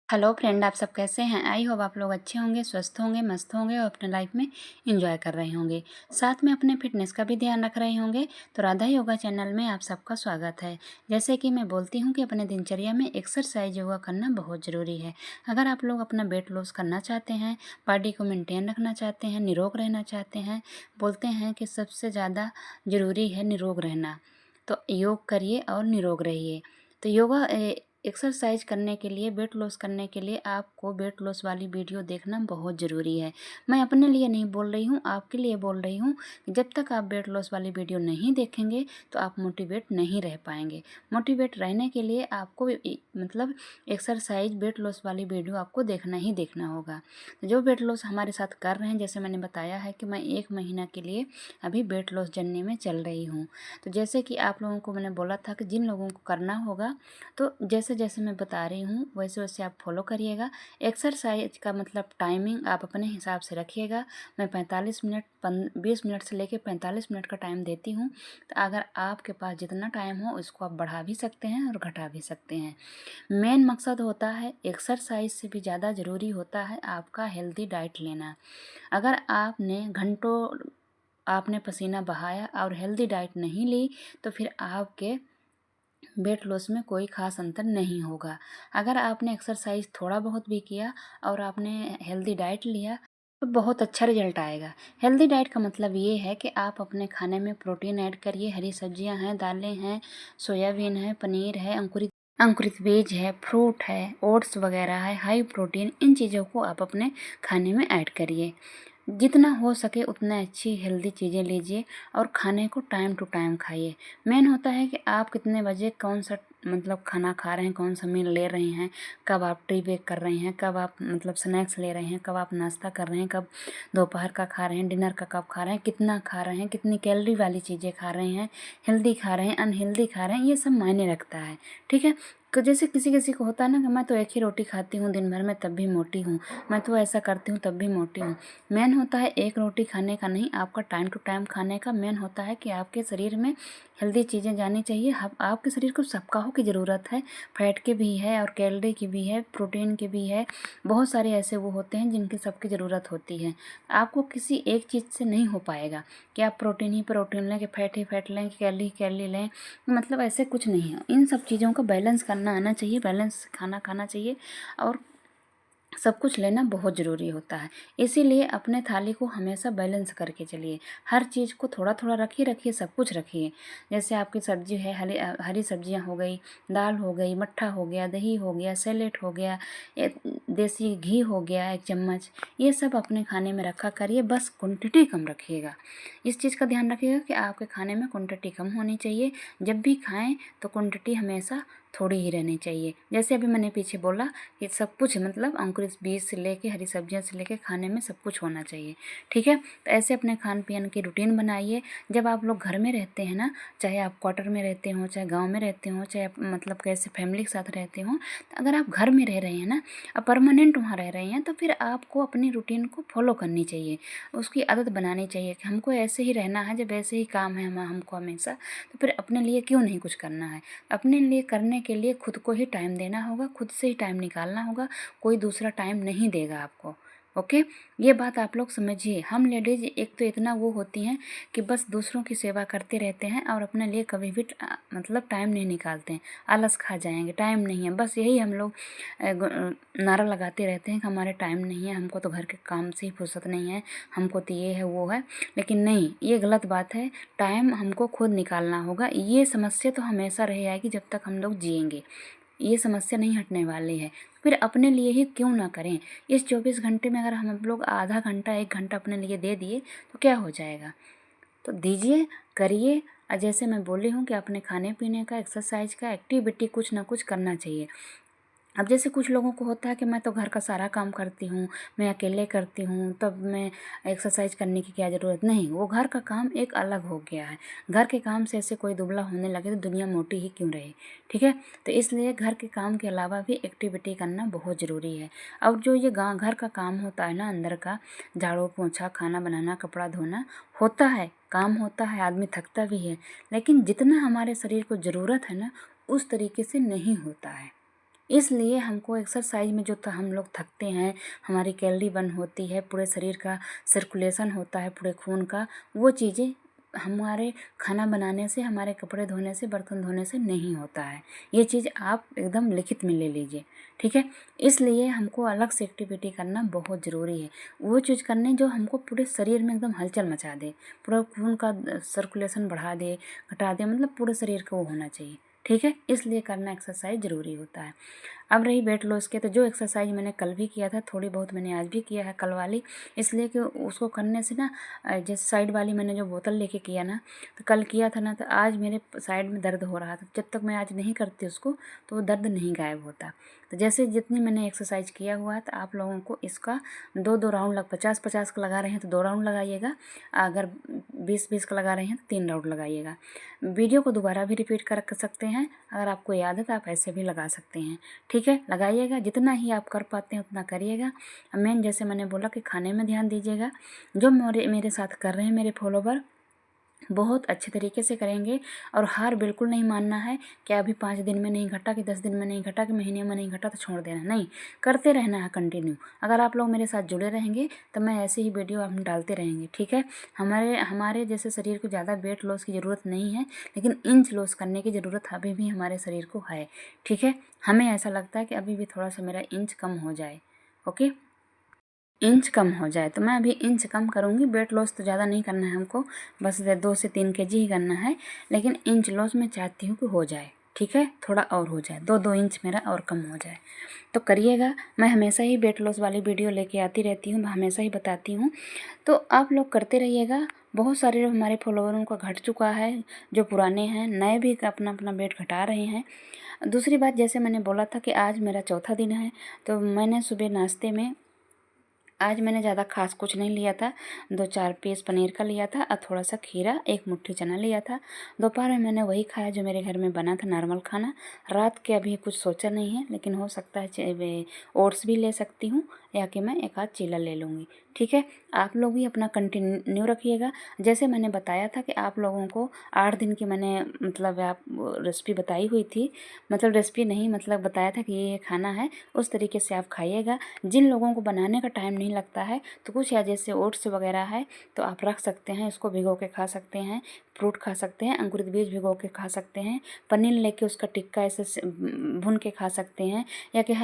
Hello friend, आप सब कैसे हैं? आई होप आप लोग अच्छे होंगे, स्वस्थ होंगे, मस्त होंगे और अपने लाइफ में एंजॉय कर रहे होंगे। साथ में अपने फिटनेस का भी ध्यान रख रहे होंगे। तो राधा योगा चैनल में आप सबका स्वागत है। जैसे कि मैं बोलती हूँ कि अपने दिनचर्या में एक्सरसाइज योगा करना बहुत ज़रूरी है। अगर आप लोग अपना वेट लॉस करना चाहते हैं, बॉडी को मेंटेन रखना चाहते हैं, निरोग रहना चाहते हैं, बोलते हैं कि सबसे ज़्यादा ज़रूरी है निरोग रहना, तो योग करिए और निरोग रहिए। तो योगा एक्सरसाइज करने के लिए, वेट लॉस करने के लिए आपको वेट लॉस वाली वीडियो देखना बहुत ज़रूरी है। मैं अपने लिए नहीं बोल रही हूँ, आपके लिए बोल रही हूँ। जब तक आप वेट लॉस वाली वीडियो नहीं देखेंगे तो आप मोटिवेट नहीं रह पाएंगे। मोटिवेट रहने के लिए आपको मतलब एक्सरसाइज वेट लॉस वाली वीडियो आपको देखना ही देखना होगा। जो वेट लॉस हमारे साथ कर रहे हैं, जैसे मैंने बताया है कि मैं 1 महीना के लिए अभी वेट लॉस जर्नी में चल रही हूँ। तो जैसे कि आप लोगों को मैंने बोला था कि जिन लोगों को करना होगा, तो जैसे जैसे मैं बता रही हूँ वैसे वैसे आप फॉलो करिएगा। एक्सरसाइज का मतलब टाइमिंग आप अपने हिसाब से रखिएगा। मैं 45 मिनट 20 मिनट से लेकर 45 मिनट का टाइम देती हूँ। तो अगर आपके पास जितना टाइम हो उसको आप बढ़ा भी सकते हैं और घटा भी सकते हैं। मेन मकसद होता है, एक्सरसाइज से भी ज़्यादा ज़रूरी होता है आपका हेल्दी डाइट लेना। अगर आपने घंटों आपने पसीना बहाया और हेल्दी डाइट नहीं ली तो फिर आपके वेट लॉस में कोई ख़ास अंतर नहीं होगा। अगर आपने एक्सरसाइज थोड़ा बहुत भी किया और आपने हेल्दी डाइट लिया तो बहुत अच्छा रिजल्ट आएगा। हेल्दी डाइट का मतलब ये है कि आप अपने खाने में प्रोटीन ऐड करिए। हरी सब्जियां हैं, दालें हैं, सोयाबीन है, पनीर है, अंकुरित अंकुरित बीज है, फ्रूट है, ओट्स वगैरह है, हाई प्रोटीन, इन चीज़ों को आप अपने खाने में ऐड करिए। जितना हो सके उतना अच्छी हेल्दी चीज़ें लीजिए और खाने को टाइम टू टाइम खाइए। मेन होता है कि आप कितने बजे कौन सा मतलब खाना खा रहे हैं, कौन सा मील ले रहे हैं, कब आप टी ब्रेक कर रहे हैं, कब आप मतलब स्नैक्स ले रहे हैं, कब आप नाश्ता कर रहे हैं, कब दोपहर का खा रहे हैं, डिनर का कब खा रहे हैं, कितना खा रहे हैं, कितनी कैलोरी वाली चीज़ें खा रहे हैं, हेल्दी खा रहे हैं, अनहेल्दी खा रहे हैं, ये सब मायने रखता है। ठीक है। तो जैसे किसी किसी को होता है ना कि मैं तो एक ही रोटी खाती हूँ दिन भर में तब भी मोटी हूँ, मैं तो ऐसा करती हूँ तब भी मोटी हूँ। मेन होता है एक रोटी खाने का नहीं, आपका टाइम टू टाइम खाने का। मेन होता है कि आपके शरीर में हेल्दी चीज़ें जानी चाहिए। आपके शरीर को सब काहों की ज़रूरत है, फैट की भी है और कैलोरी की भी है, प्रोटीन की भी है। बहुत सारे ऐसे वो होते हैं जिनकी सबकी ज़रूरत होती है। आपको किसी एक चीज़ से नहीं हो पाएगा कि आप प्रोटीन ही प्रोटीन लें, कि फैट ही फैट लें, कि कैलोरी ही कैलोरी लें। मतलब ऐसे कुछ नहीं है। इन सब चीज़ों का बैलेंस करना आना चाहिए, बैलेंस खाना खाना चाहिए और सब कुछ लेना बहुत ज़रूरी होता है। इसीलिए अपने थाली को हमेशा बैलेंस करके चलिए। हर चीज़ को थोड़ा थोड़ा रखिए रखिए, सब कुछ रखिए। जैसे आपकी सब्जी है, हरी सब्जियां हो गई, दाल हो गई, मट्ठा हो गया, दही हो गया, सैलेड हो गया, देसी घी हो गया 1 चम्मच, ये सब अपने खाने में रखा करिए। बस क्वांटिटी कम रखिएगा। इस चीज़ का ध्यान रखिएगा कि आपके खाने में क्वांटिटी कम होनी चाहिए। जब भी खाएं तो क्वांटिटी हमेशा थोड़ी ही रहनी चाहिए। जैसे अभी मैंने पीछे बोला कि सब कुछ मतलब अंकुरित बीज से लेके हरी सब्जियां से लेके खाने में सब कुछ होना चाहिए। ठीक है। तो ऐसे अपने खान पीन की रूटीन बनाइए। जब आप लोग घर में रहते हैं ना, चाहे आप क्वार्टर में रहते हो, चाहे गांव में रहते हो, चाहे आप मतलब कैसे फैमिली के साथ रहते हो, तो अगर आप घर में रह रहे हैं ना, अब परमानेंट वहाँ रह रहे हैं, तो फिर आपको अपनी रूटीन को फॉलो करनी चाहिए। उसकी आदत बनानी चाहिए कि हमको ऐसे ही रहना है, जब ऐसे ही काम है हमको हमेशा, तो फिर अपने लिए क्यों नहीं कुछ करना है। अपने लिए करने के लिए खुद को ही टाइम देना होगा, खुद से ही टाइम निकालना होगा। कोई दूसरा टाइम नहीं देगा आपको। ओके। ये बात आप लोग समझिए। हम लेडीज एक तो इतना वो होती हैं कि बस दूसरों की सेवा करते रहते हैं और अपने लिए कभी भी मतलब टाइम नहीं निकालते हैं। आलस खा जाएंगे, टाइम नहीं है, बस यही हम लोग नारा लगाते रहते हैं कि हमारे टाइम नहीं है, हमको तो घर के काम से ही फुर्सत नहीं है, हमको तो ये है वो है। लेकिन नहीं, ये गलत बात है। टाइम हमको खुद निकालना होगा। ये समस्या तो हमेशा रह आएगी जब तक हम लोग जिएंगे। ये समस्या नहीं हटने वाली है। फिर अपने लिए ही क्यों ना करें। इस 24 घंटे में अगर हम लोग आधा घंटा 1 घंटा अपने लिए दे दिए तो क्या हो जाएगा। तो दीजिए, करिए। और जैसे मैं बोली हूँ कि अपने खाने पीने का, एक्सरसाइज का, एक्टिविटी कुछ ना कुछ करना चाहिए। अब जैसे कुछ लोगों को होता है कि मैं तो घर का सारा काम करती हूँ, मैं अकेले करती हूँ, तब मैं एक्सरसाइज करने की क्या ज़रूरत। नहीं, वो घर का काम एक अलग हो गया है। घर के काम से ऐसे कोई दुबला होने लगे तो दुनिया मोटी ही क्यों रहे। ठीक है। तो इसलिए घर के काम के अलावा भी एक्टिविटी करना बहुत ज़रूरी है। और जो ये गाँव घर का काम होता है ना, अंदर का झाड़ू पोछा, खाना बनाना, कपड़ा धोना, होता है, काम होता है, आदमी थकता भी है, लेकिन जितना हमारे शरीर को ज़रूरत है ना, उस तरीके से नहीं होता है। इसलिए हमको एक्सरसाइज में जो हम लोग थकते हैं, हमारी कैलोरी बर्न होती है, पूरे शरीर का सर्कुलेशन होता है पूरे खून का, वो चीज़ें हमारे खाना बनाने से, हमारे कपड़े धोने से, बर्तन धोने से नहीं होता है। ये चीज़ आप एकदम लिखित में ले लीजिए, ठीक है। इसलिए हमको अलग से एक्टिविटी करना बहुत ज़रूरी है। वो चीज़ करने जो हमको पूरे शरीर में एकदम हलचल मचा दे, पूरा खून का सर्कुलेशन बढ़ा दे, घटा दे, मतलब पूरे शरीर को वो होना चाहिए, ठीक है। इसलिए करना एक्सरसाइज ज़रूरी होता है। अब रही वेट लॉस के, तो जो एक्सरसाइज मैंने कल भी किया था, थोड़ी बहुत मैंने आज भी किया है कल वाली, इसलिए कि उसको करने से ना, जैसे साइड वाली मैंने जो बोतल लेके किया ना, तो कल किया था ना, तो आज मेरे साइड में दर्द हो रहा था। जब तक मैं आज नहीं करती उसको, तो वो दर्द नहीं गायब होता। तो जैसे जितनी मैंने एक्सरसाइज किया हुआ है, तो आप लोगों को इसका 2-2 राउंड 50-50 का लगा रहे हैं तो 2 राउंड लगाइएगा, अगर 20-20 का लगा रहे हैं तो 3 राउंड लगाइएगा। वीडियो को दोबारा भी रिपीट कर सकते हैं, अगर आपको याद है तो आप ऐसे भी लगा सकते हैं, ठीक है। लगाइएगा, जितना ही आप कर पाते हैं उतना करिएगा। मेन जैसे मैंने बोला कि खाने में ध्यान दीजिएगा। जो मेरे साथ कर रहे हैं मेरे फॉलोवर, बहुत अच्छे तरीके से करेंगे। और हार बिल्कुल नहीं मानना है कि अभी 5 दिन में नहीं घटा, कि 10 दिन में नहीं घटा, कि महीने में नहीं घटा तो छोड़ देना, नहीं, करते रहना है कंटिन्यू। अगर आप लोग मेरे साथ जुड़े रहेंगे तो मैं ऐसे ही वीडियो हम डालते रहेंगे, ठीक है। हमारे हमारे जैसे शरीर को ज़्यादा वेट लॉस की ज़रूरत नहीं है, लेकिन इंच लॉस करने की ज़रूरत अभी भी हमारे शरीर को है, ठीक है। हमें ऐसा लगता है कि अभी भी थोड़ा सा मेरा इंच कम हो जाए, ओके, इंच कम हो जाए। तो मैं अभी इंच कम करूँगी। वेट लॉस तो ज़्यादा नहीं करना है हमको, बस 2 से 3 केजी ही करना है, लेकिन इंच लॉस मैं चाहती हूँ कि हो जाए, ठीक है, थोड़ा और हो जाए, 2-2 इंच मेरा और कम हो जाए। तो करिएगा। मैं हमेशा ही वेट लॉस वाली वीडियो लेके आती रहती हूँ, मैं हमेशा ही बताती हूँ, तो आप लोग करते रहिएगा। बहुत सारे जो हमारे फॉलोवरों का घट चुका है, जो पुराने हैं, नए भी अपना अपना वेट घटा रहे हैं। दूसरी बात, जैसे मैंने बोला था कि आज मेरा चौथा दिन है, तो मैंने सुबह नाश्ते में, आज मैंने ज़्यादा खास कुछ नहीं लिया था, 2-4 पीस पनीर का लिया था और थोड़ा सा खीरा, 1 मुट्ठी चना लिया था। दोपहर में मैंने वही खाया जो मेरे घर में बना था, नॉर्मल खाना। रात के अभी कुछ सोचा नहीं है, लेकिन हो सकता है ओट्स भी ले सकती हूँ, या कि मैं एक आध चीला ले लूँगी, ठीक है। आप लोग भी अपना कंटिन्यू रखिएगा। जैसे मैंने बताया था कि आप लोगों को 8 दिन की मैंने मतलब आप रेसिपी बताई हुई थी, मतलब रेसिपी नहीं, मतलब बताया था कि ये खाना है, उस तरीके से आप खाइएगा। जिन लोगों को बनाने का टाइम नहीं लगता है, तो कुछ या जैसे ओट्स वगैरह है तो आप रख सकते हैं, इसको भिगो के खा सकते हैं, फ्रूट खा सकते हैं, अंकुरित बीज भिगो के खा सकते हैं, पनीर लेके उसका टिक्का ऐसे भून के खा सकते हैं, या कि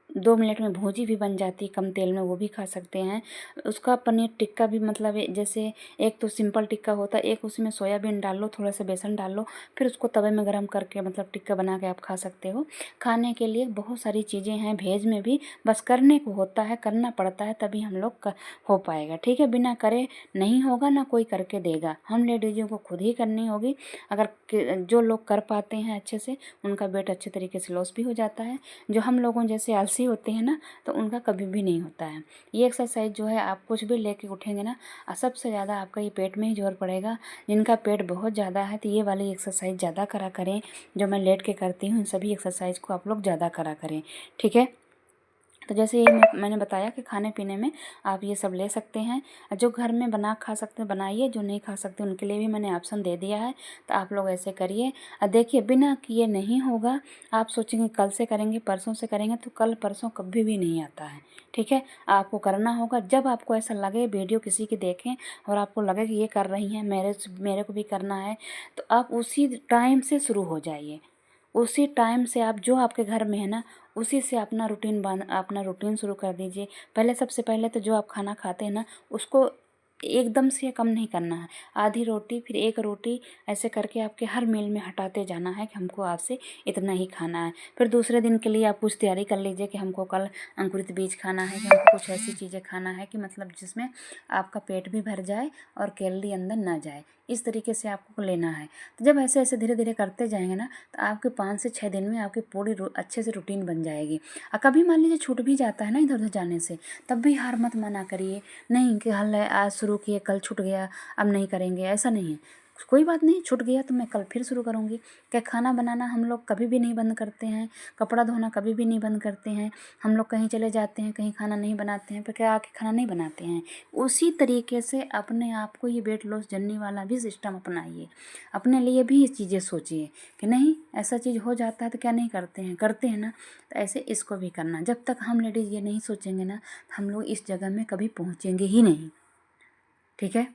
2 मिनट में भुंजी भी बन जाती है कम तेल में, वो भी खा सकते हैं। उसका पनीर टिक्का भी, मतलब जैसे एक तो सिंपल टिक्का होता है, एक उसमें सोयाबीन डाल लो, थोड़ा सा बेसन डाल लो, फिर उसको तवे में गरम करके मतलब टिक्का बना के आप खा सकते हो। खाने के लिए बहुत सारी चीज़ें हैं वेज में भी, बस करने को होता है, करना पड़ता है, तभी हम लोग हो पाएगा, ठीक है। बिना करे नहीं होगा, ना कोई करके देगा, हम लेडीज़ों को खुद ही करनी होगी। अगर जो लोग कर पाते हैं अच्छे से, उनका वेट अच्छे तरीके से लॉस भी हो जाता है। जो हम लोगों जैसे आलसी होते हैं ना, तो उनका कभी भी नहीं होता है। ये एक्सरसाइज जो है, आप कुछ भी लेके उठेंगे ना, सबसे ज़्यादा आपका ये पेट में ही जोर पड़ेगा। जिनका पेट बहुत ज़्यादा है, तो ये वाली एक्सरसाइज ज़्यादा करा करें, जो मैं लेट के करती हूँ, सभी एक्सरसाइज को आप लोग ज़्यादा करा करें, ठीक है। तो जैसे ये मैंने बताया कि खाने पीने में आप ये सब ले सकते हैं, जो घर में बना खा सकते हैं बनाइए, जो नहीं खा सकते उनके लिए भी मैंने ऑप्शन दे दिया है। तो आप लोग ऐसे करिए। देखिए, बिना किए नहीं होगा। आप सोचेंगे कल से करेंगे, परसों से करेंगे, तो कल परसों कभी भी नहीं आता है, ठीक है। आपको करना होगा, जब आपको ऐसा लगे, वीडियो किसी की देखें और आपको लगे कि ये कर रही हैं, मेरे को भी करना है, तो आप उसी टाइम से शुरू हो जाइए। उसी टाइम से आप जो आपके घर में है ना, उसी से अपना रूटीन शुरू कर दीजिए। पहले, सबसे पहले तो जो आप खाना खाते हैं ना, उसको एकदम से कम नहीं करना है। आधी रोटी, फिर 1 रोटी, ऐसे करके आपके हर मील में हटाते जाना है कि हमको आज से इतना ही खाना है। फिर दूसरे दिन के लिए आप कुछ तैयारी कर लीजिए कि हमको कल अंकुरित बीज खाना है, कि हमको कुछ ऐसी चीज़ें खाना है कि मतलब जिसमें आपका पेट भी भर जाए और कैलोरी अंदर ना जाए। इस तरीके से आपको लेना है। तो जब ऐसे ऐसे धीरे धीरे करते जाएंगे ना, तो आपके 5 से 6 दिन में आपकी पूरी अच्छे से रूटीन बन जाएगी। और कभी मान लीजिए छूट भी जाता है ना इधर उधर जाने से, तब भी हार मत माना करिए, नहीं कि हल है, आज शुरू किए, कल छूट गया, अब नहीं करेंगे, ऐसा नहीं है। कोई बात नहीं, छूट गया तो मैं कल फिर शुरू करूँगी। क्या खाना बनाना हम लोग कभी भी नहीं बंद करते हैं, कपड़ा धोना कभी भी नहीं बंद करते हैं। हम लोग कहीं चले जाते हैं, कहीं खाना नहीं बनाते हैं, पर क्या आके खाना नहीं बनाते हैं। उसी तरीके से अपने आप को ये वेट लॉस जर्नी वाला भी सिस्टम अपनाइए। अपने लिए भी ये चीज़ें सोचिए कि नहीं ऐसा चीज़ हो जाता है तो क्या नहीं करते हैं, करते हैं ना। तो ऐसे इसको भी करना। जब तक हम लेडीज़ ये नहीं सोचेंगे ना, हम लोग इस जगह में कभी पहुँचेंगे ही नहीं। ठीक है,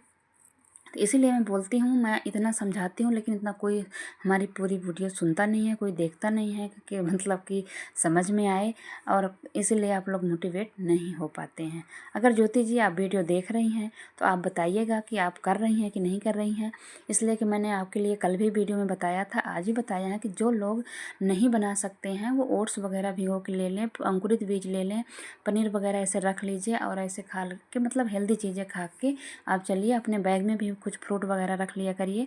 तो इसीलिए मैं बोलती हूँ, मैं इतना समझाती हूँ, लेकिन इतना कोई हमारी पूरी वीडियो सुनता नहीं है, कोई देखता नहीं है कि मतलब कि समझ में आए, और इसीलिए आप लोग मोटिवेट नहीं हो पाते हैं। अगर ज्योति जी आप वीडियो देख रही हैं तो आप बताइएगा कि आप कर रही हैं कि नहीं कर रही हैं। इसलिए कि मैंने आपके लिए कल भी वीडियो में बताया था, आज ही बताया है कि जो लोग नहीं बना सकते हैं वो ओट्स वगैरह भिगो के ले लें, अंकुरित बीज ले लें, पनीर वगैरह ऐसे रख लीजिए, और ऐसे खा के मतलब हेल्दी चीज़ें खा के आप चलिए। अपने बैग में भी कुछ फ्रूट वगैरह रख लिया करिए।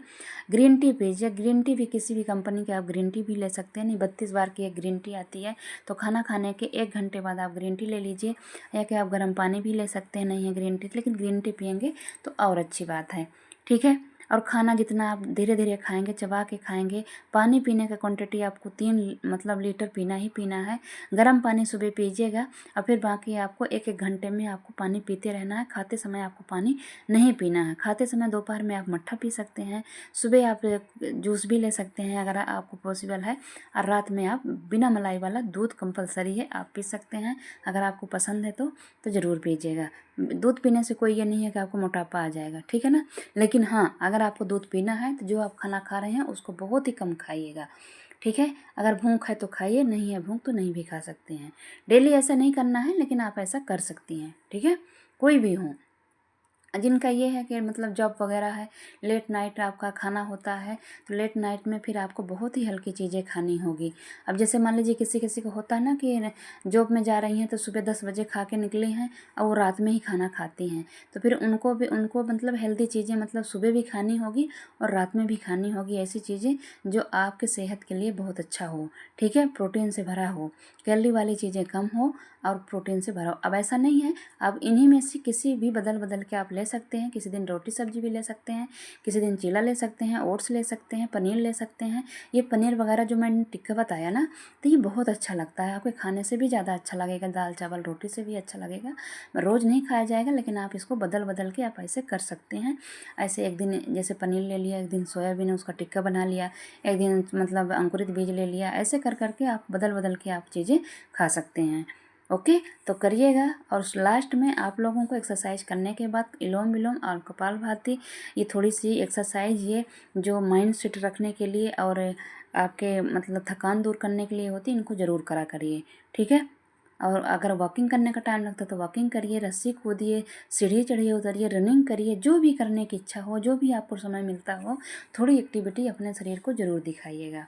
ग्रीन टी पीजिए, ग्रीन टी भी किसी भी कंपनी के आप ग्रीन टी भी ले सकते हैं। नहीं 32 बार की एक ग्रीन टी आती है, तो खाना खाने के 1 घंटे बाद आप ग्रीन टी ले लीजिए, या कि आप गर्म पानी भी ले सकते हैं। नहीं है ग्रीन टी, लेकिन ग्रीन टी पियेंगे तो और अच्छी बात है। ठीक है, और खाना जितना आप धीरे धीरे खाएंगे, चबा के खाएंगे। पानी पीने का क्वांटिटी आपको 3 मतलब लीटर पीना ही पीना है। गर्म पानी सुबह पीजिएगा, और फिर बाकी आपको 1-1 घंटे में आपको पानी पीते रहना है। खाते समय आपको पानी नहीं पीना है। खाते समय दोपहर में आप मट्ठा पी सकते हैं, सुबह आप जूस भी ले सकते हैं अगर आपको पॉसिबल है, और रात में आप बिना मलाई वाला दूध कंपलसरी है, आप पी सकते हैं। अगर आपको पसंद है तो ज़रूर पीजिएगा। दूध पीने से कोई ये नहीं है कि आपको मोटापा आ जाएगा, ठीक है ना। लेकिन हाँ, अगर आपको दूध पीना है तो जो आप खाना खा रहे हैं उसको बहुत ही कम खाइएगा। ठीक है, अगर भूख है तो खाइए, नहीं है भूख तो नहीं भी खा सकते हैं। डेली ऐसा नहीं करना है, लेकिन आप ऐसा कर सकती हैं। ठीक है, कोई भी हो। जिनका ये है कि मतलब जॉब वगैरह है, लेट नाइट आपका खाना होता है, तो लेट नाइट में फिर आपको बहुत ही हल्की चीज़ें खानी होगी। अब जैसे मान लीजिए किसी किसी को होता है ना कि जॉब में जा रही हैं तो सुबह 10 बजे खा के निकली हैं और वो रात में ही खाना खाती हैं, तो फिर उनको मतलब हेल्दी चीज़ें मतलब सुबह भी खानी होगी और रात में भी खानी होगी। ऐसी चीज़ें जो आपके सेहत के लिए बहुत अच्छा हो। ठीक है, प्रोटीन से भरा हो, कैलोरी वाली चीज़ें कम हो और प्रोटीन से भरा हो। अब ऐसा नहीं है, अब इन्हीं में से किसी भी बदल बदल के आप ले सकते हैं। किसी दिन रोटी सब्जी भी ले सकते हैं, किसी दिन चीला ले सकते हैं, ओट्स ले सकते हैं, पनीर ले सकते हैं। ये पनीर वगैरह जो मैंने टिक्का बताया ना, तो ये बहुत अच्छा लगता है। आपके खाने से भी ज़्यादा अच्छा लगेगा, दाल चावल रोटी से भी अच्छा लगेगा। रोज़ नहीं खाया जाएगा, लेकिन आप इसको बदल बदल के आप ऐसे कर सकते हैं। ऐसे एक दिन जैसे पनीर ले लिया, एक दिन सोयाबीन उसका टिक्का बना लिया, एक दिन मतलब अंकुरित बीज ले लिया। ऐसे कर करके आप बदल बदल के आप चीज़ें खा सकते हैं। ओके, तो करिएगा। और लास्ट में आप लोगों को एक्सरसाइज करने के बाद इलोम विलोम और कपालभाति, ये थोड़ी सी एक्सरसाइज ये जो माइंड सेट रखने के लिए और आपके मतलब थकान दूर करने के लिए होती है, इनको ज़रूर करा करिए। ठीक है, और अगर वॉकिंग करने का टाइम लगता है तो वॉकिंग करिए, रस्सी कूदिए, सीढ़ी चढ़िए उतरिए, रनिंग करिए, जो भी करने की इच्छा हो, जो भी आपको समय मिलता हो, थोड़ी एक्टिविटी अपने शरीर को ज़रूर दिखाइएगा।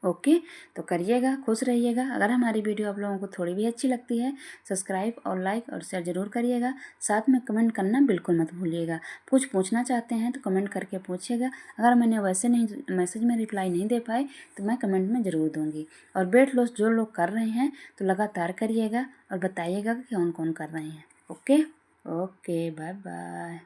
ओके, तो करिएगा, खुश रहिएगा। अगर हमारी वीडियो आप लोगों को थोड़ी भी अच्छी लगती है, सब्सक्राइब और लाइक और शेयर ज़रूर करिएगा। साथ में कमेंट करना बिल्कुल मत भूलिएगा। कुछ पूछना चाहते हैं तो कमेंट करके पूछिएगा। अगर मैंने वैसे नहीं मैसेज में रिप्लाई नहीं दे पाई तो मैं कमेंट में ज़रूर दूँगी। और वेट लॉस जो लोग कर रहे हैं तो लगातार करिएगा और बताइएगा कि कौन कौन कर रहे हैं। Okay, okay, bye bye.